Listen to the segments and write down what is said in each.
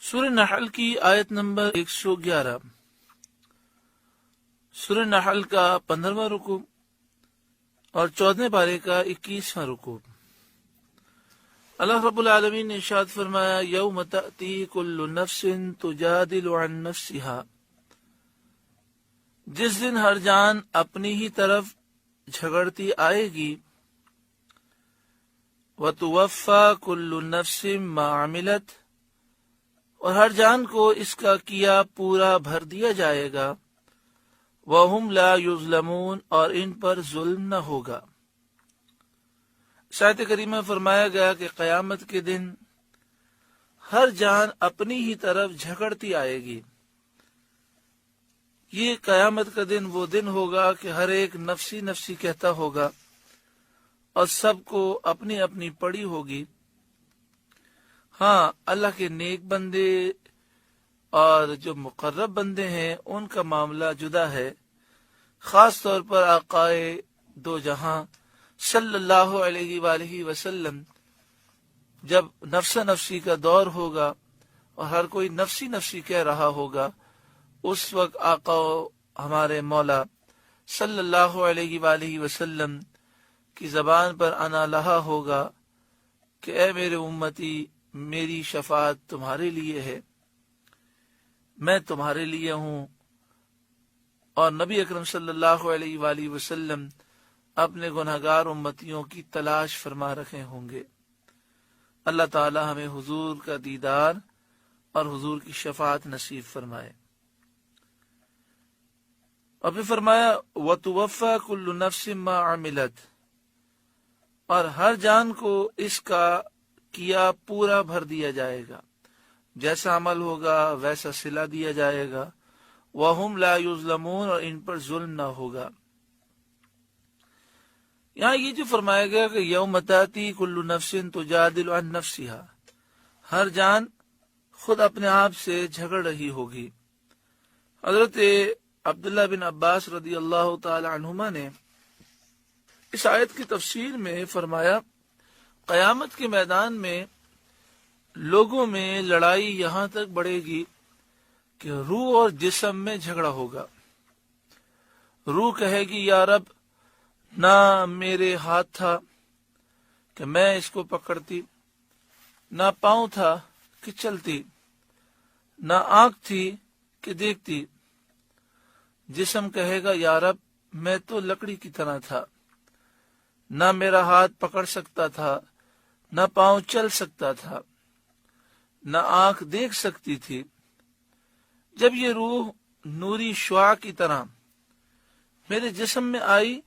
سورہ نحل کی آیت نمبر 111، سورہ نحل کا 15واں رکوع اور 14 پارے کا 21واں رکوع۔ اللہ رب العالمین نے ارشاد فرمایا، یوم تأتی کل نفس تجادل عن نفسها، جس دن ہر جان اپنی ہی طرف جھگڑتی آئے گی، وتوفی کل نفس ما عملت، اور ہر جان کو اس کا کیا پورا بھر دیا جائے گا، وَهُمْ لَا يُظْلَمُونَ، اور ان پر ظلم نہ ہوگا۔ آیت کریمہ فرمایا گیا کہ قیامت کے دن ہر جان اپنی ہی طرف جھگڑتی آئے گی۔ یہ قیامت کا دن وہ دن ہوگا کہ ہر ایک نفسی نفسی کہتا ہوگا اور سب کو اپنی اپنی پڑی ہوگی۔ ہاں، اللہ کے نیک بندے اور جو مقرب بندے ہیں ان کا معاملہ جدا ہے، خاص طور پر آقائے دو جہاں صلی اللہ علیہ وآلہ وسلم جب نفس نفسی کا دور ہوگا اور ہر کوئی نفسی نفسی کہہ رہا ہوگا، اس وقت آقا ہمارے مولا صلی اللہ علیہ وآلہ وسلم کی زبان پر انا لہا ہوگا کہ اے میرے امتی، میری شفاعت تمہارے لیے ہے، میں تمہارے لیے ہوں۔ اور نبی اکرم صلی اللہ علیہ وآلہ وسلم اپنے گنہگار امتیوں کی تلاش فرما رکھے ہوں گے۔ اللہ تعالی ہمیں حضور کا دیدار اور حضور کی شفاعت نصیب فرمائے۔ اور پھر فرمایا، وَتُوَفَّى كُلُّ نَفْسٍ مَّا عَمِلَتْ، اور ہر جان کو اس کا کیا پورا بھر دیا جائے گا، جیسا عمل ہوگا ویسا صلہ دیا جائے گا، وَهُمْ لَا يُظْلَمُونَ، اور ان پر ظلم نہ ہوگا۔ یہاں یہ جو فرمایا گیا کہ یوم تأتی کل نفس تجادل عن نفسها، ہر جان خود اپنے آپ سے جھگڑ رہی ہوگی۔ حضرت عبداللہ بن عباس رضی اللہ تعالی عنہما نے اس آیت کی تفسیر میں فرمایا، قیامت کے میدان میں لوگوں میں لڑائی یہاں تک بڑھے گی کہ روح اور جسم میں جھگڑا ہوگا۔ روح کہے گی، یا رب، نہ میرے ہاتھ تھا کہ میں اس کو پکڑتی، نہ پاؤں تھا کہ چلتی، نہ آنکھ تھی کہ دیکھتی۔ جسم کہے گا، یا رب، میں تو لکڑی کی طرح تھا، نہ میرا ہاتھ پکڑ سکتا تھا، نہ پاؤں چل سکتا تھا، نہ آنکھ دیکھ سکتی تھی۔ جب یہ روح نوری شعاع کی طرح میرے جسم میں آئی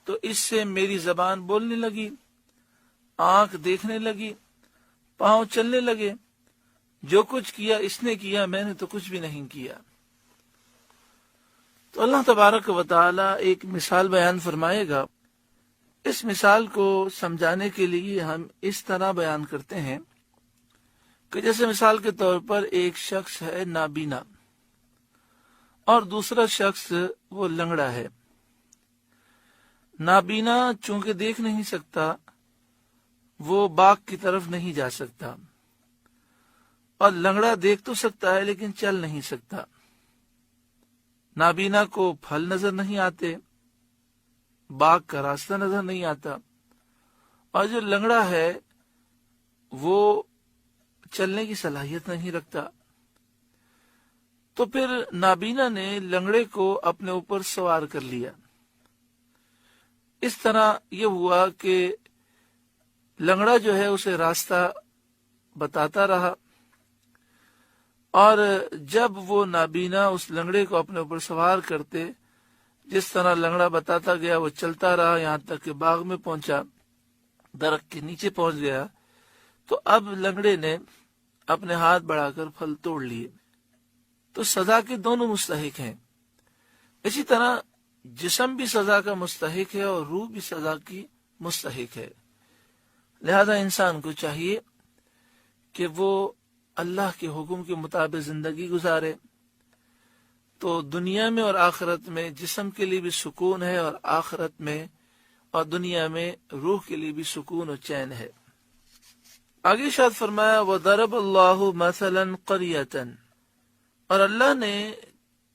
تو اس سے میری زبان بولنے لگی، آنکھ دیکھنے لگی، پاؤں چلنے لگے۔ جو کچھ کیا اس نے کیا، میں نے تو کچھ بھی نہیں کیا۔ تو اللہ تبارک و تعالی ایک مثال بیان فرمائے گا۔ اس مثال کو سمجھانے کے لیے ہم اس طرح بیان کرتے ہیں کہ جیسے مثال کے طور پر ایک شخص ہے نابینا اور دوسرا شخص وہ لنگڑا ہے۔ نابینا چونکہ دیکھ نہیں سکتا، وہ باغ کی طرف نہیں جا سکتا، اور لنگڑا دیکھ تو سکتا ہے لیکن چل نہیں سکتا۔ نابینا کو پھل نظر نہیں آتے، باغ کا راستہ نظر نہیں آتا، اور جو لنگڑا ہے وہ چلنے کی صلاحیت نہیں رکھتا۔ تو پھر نابینا نے لنگڑے کو اپنے اوپر سوار کر لیا۔ اس طرح یہ ہوا کہ لنگڑا جو ہے اسے راستہ بتاتا رہا، اور جب وہ نابینا اس لنگڑے کو اپنے اوپر سوار کرتے، جس طرح لنگڑا بتاتا گیا وہ چلتا رہا یہاں تک کہ باغ میں پہنچا، درخت کے نیچے پہنچ گیا، تو اب لنگڑے نے اپنے ہاتھ بڑھا کر پھل توڑ لیے۔ تو سزا کے دونوں مستحق ہیں۔ اسی طرح جسم بھی سزا کا مستحق ہے اور روح بھی سزا کی مستحق ہے۔ لہذا انسان کو چاہیے کہ وہ اللہ کے حکم کے مطابق زندگی گزارے، تو دنیا میں اور آخرت میں جسم کے لیے بھی سکون ہے، اور آخرت میں اور دنیا میں روح کے لیے بھی سکون اور چین ہے۔ آگے ارشاد فرمایا وَضَرَبَ اللَّهُ مَثَلًا قَرْيَةً، اور اللہ نے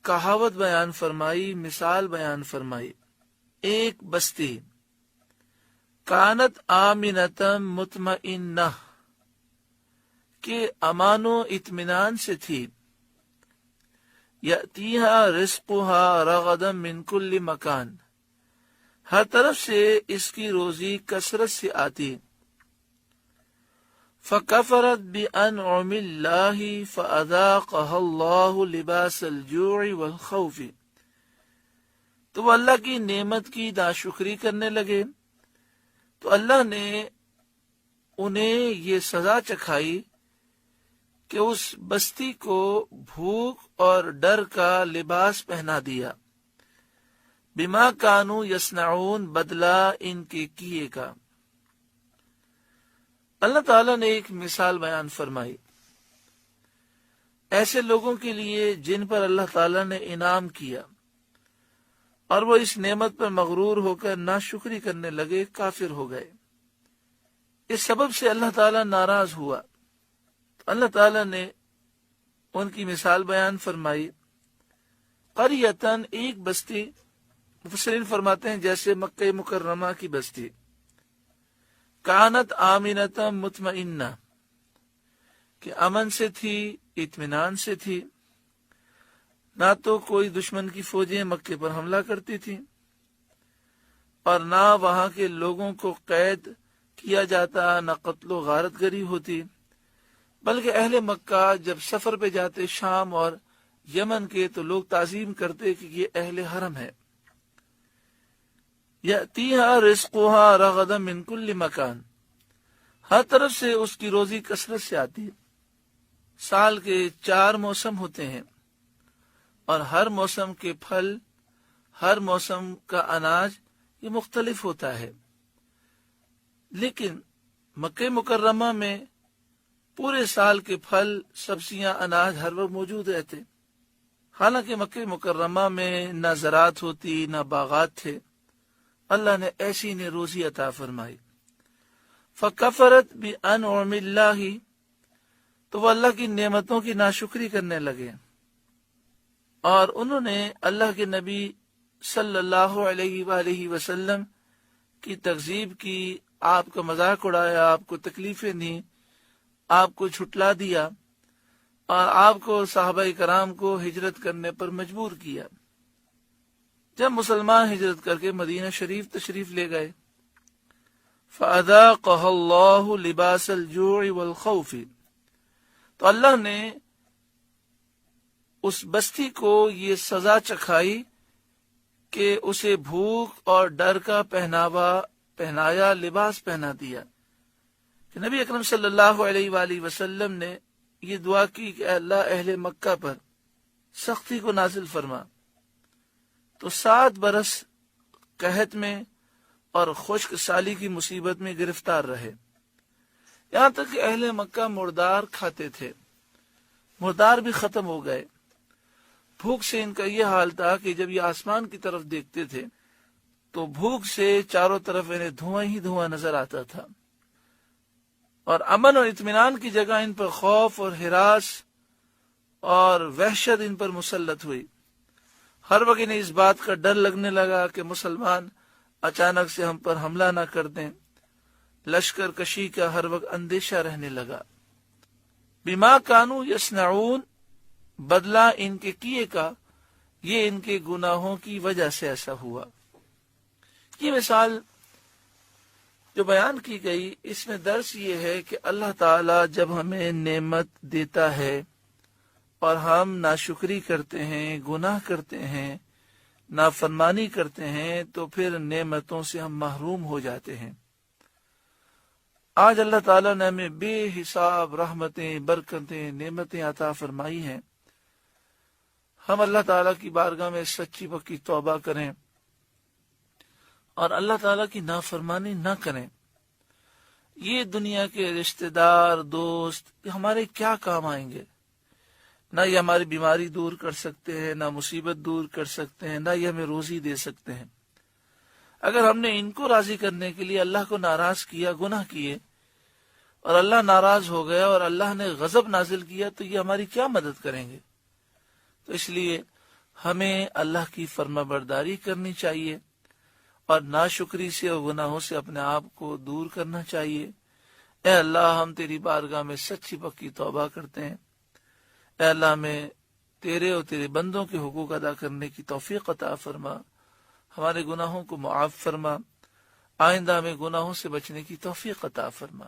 کہاوت بیان فرمائی، مثال بیان فرمائی، ایک بستی کانت آمنۃ مطمئنہ، کہ امان و اطمینان سے تھی، یأتیہا رزقہا رغدا من کل مکان، ہر طرف سے اس کی روزی کثرت سے آتی، فکفرت بانعم اللہ فاذاقها اللہ لباس الجوع والخوف، تو وہ اللہ کی نعمت کی ناشکری کرنے لگے تو اللہ نے انہیں یہ سزا چکھائی کہ اس بستی کو بھوک اور ڈر کا لباس پہنا دیا، بما کانوا یصنعون، بدلہ ان کے کیے کا۔ اللہ تعالیٰ نے ایک مثال بیان فرمائی ایسے لوگوں کے لیے جن پر اللہ تعالیٰ نے انعام کیا اور وہ اس نعمت پر مغرور ہو کر ناشکری کرنے لگے، کافر ہو گئے، اس سبب سے اللہ تعالیٰ ناراض ہوا۔ اللہ تعالیٰ نے ان کی مثال بیان فرمائی، قریتن، ایک بستی، مفسرین فرماتے ہیں جیسے مکہ مکرمہ کی بستی، کانت آمنۃ مطمئنہ، کہ امن سے تھی، اطمینان سے تھی، نہ تو کوئی دشمن کی فوجیں مکے پر حملہ کرتی تھیں اور نہ وہاں کے لوگوں کو قید کیا جاتا، نہ قتل و غارت گری ہوتی، بلکہ اہل مکہ جب سفر پہ جاتے شام اور یمن کے تو لوگ تعظیم کرتے کہ یہ اہل حرم ہے۔ یأتیہا رزقہا رغدا من کل مکان، ہر طرف سے اس کی روزی کثرت سے آتی ہے۔ سال کے 4 موسم ہوتے ہیں اور ہر موسم کے پھل، ہر موسم کا اناج یہ مختلف ہوتا ہے، لیکن مکہ مکرمہ میں پورے سال کے پھل، سبزیاں، اناج ہر وقت موجود رہتے، حالانکہ مکہ مکرمہ میں نہ زراعت ہوتی، نہ باغات تھے۔ اللہ نے ایسی نے روزی عطا فرمائی، فکفرت بانعم اللہ، تو وہ اللہ کی نعمتوں کی ناشکری کرنے لگے اور انہوں نے اللہ کے نبی صلی اللہ علیہ وآلہ وسلم کی تکذیب کی، آپ کا مذاق اڑایا، آپ کو تکلیفیں دیں، آپ کو جھٹلا دیا اور آپ کو صحابہ کرام کو ہجرت کرنے پر مجبور کیا۔ جب مسلمان ہجرت کر کے مدینہ شریف تشریف لے گئے، فَأَذَاقَهَا اللَّهُ لِبَاسَ الْجُوعِ وَالْخَوْفِ، تو اللہ نے اس بستی کو یہ سزا چکھائی کہ اسے بھوک اور ڈر کا پہناوا پہنایا، لباس پہنا دیا۔ کہ نبی اکرم صلی اللہ علیہ وآلہ وسلم نے یہ دعا کی کہ اللہ اہل مکہ پر سختی کو نازل فرما، تو 7 برس قحط میں اور خشک سالی کی مصیبت میں گرفتار رہے، یہاں تک کہ اہل مکہ مردار کھاتے تھے، مردار بھی ختم ہو گئے۔ بھوک سے ان کا یہ حال تھا کہ جب یہ آسمان کی طرف دیکھتے تھے تو بھوک سے چاروں طرف انہیں دھواں ہی دھواں نظر آتا تھا، اور امن اور اطمینان کی جگہ ان پر خوف اور ہراس اور وحشت ان پر مسلط ہوئی۔ ہر وقت انہیں اس بات کا ڈر لگنے لگا کہ مسلمان اچانک سے ہم پر حملہ نہ کر دیں، لشکر کشی کا ہر وقت اندیشہ رہنے لگا۔ بما کانوا یصنعون، بدلہ ان کے کیے کا، یہ ان کے گناہوں کی وجہ سے ایسا ہوا۔ یہ مثال جو بیان کی گئی، اس میں درس یہ ہے کہ اللہ تعالی جب ہمیں نعمت دیتا ہے اور ہم ناشکری کرتے ہیں، گناہ کرتے ہیں، نافرمانی کرتے ہیں، تو پھر نعمتوں سے ہم محروم ہو جاتے ہیں۔ آج اللہ تعالیٰ نے ہمیں بے حساب رحمتیں، برکتیں، نعمتیں عطا فرمائی ہیں، ہم اللہ تعالیٰ کی بارگاہ میں سچی پکی توبہ کریں اور اللہ تعالیٰ کی نافرمانی نہ کریں۔ یہ دنیا کے رشتہ دار، دوست، یہ ہمارے کیا کام آئیں گے؟ نہ یہ ہماری بیماری دور کر سکتے ہیں، نہ مصیبت دور کر سکتے ہیں، نہ یہ ہمیں روزی دے سکتے ہیں۔ اگر ہم نے ان کو راضی کرنے کے لیے اللہ کو ناراض کیا، گناہ کیے اور اللہ ناراض ہو گیا اور اللہ نے غضب نازل کیا تو یہ ہماری کیا مدد کریں گے؟ تو اس لیے ہمیں اللہ کی فرما برداری کرنی چاہیے اور ناشکری سے اور گناہوں سے اپنے آپ کو دور کرنا چاہیے۔ اے اللہ، ہم تیری بارگاہ میں سچی پکی توبہ کرتے ہیں۔ اے اللہ، ہمیں تیرے اور تیرے بندوں کے حقوق ادا کرنے کی توفیق عطا فرما، ہمارے گناہوں کو معاف فرما، آئندہ ہمیں گناہوں سے بچنے کی توفیق عطا فرما۔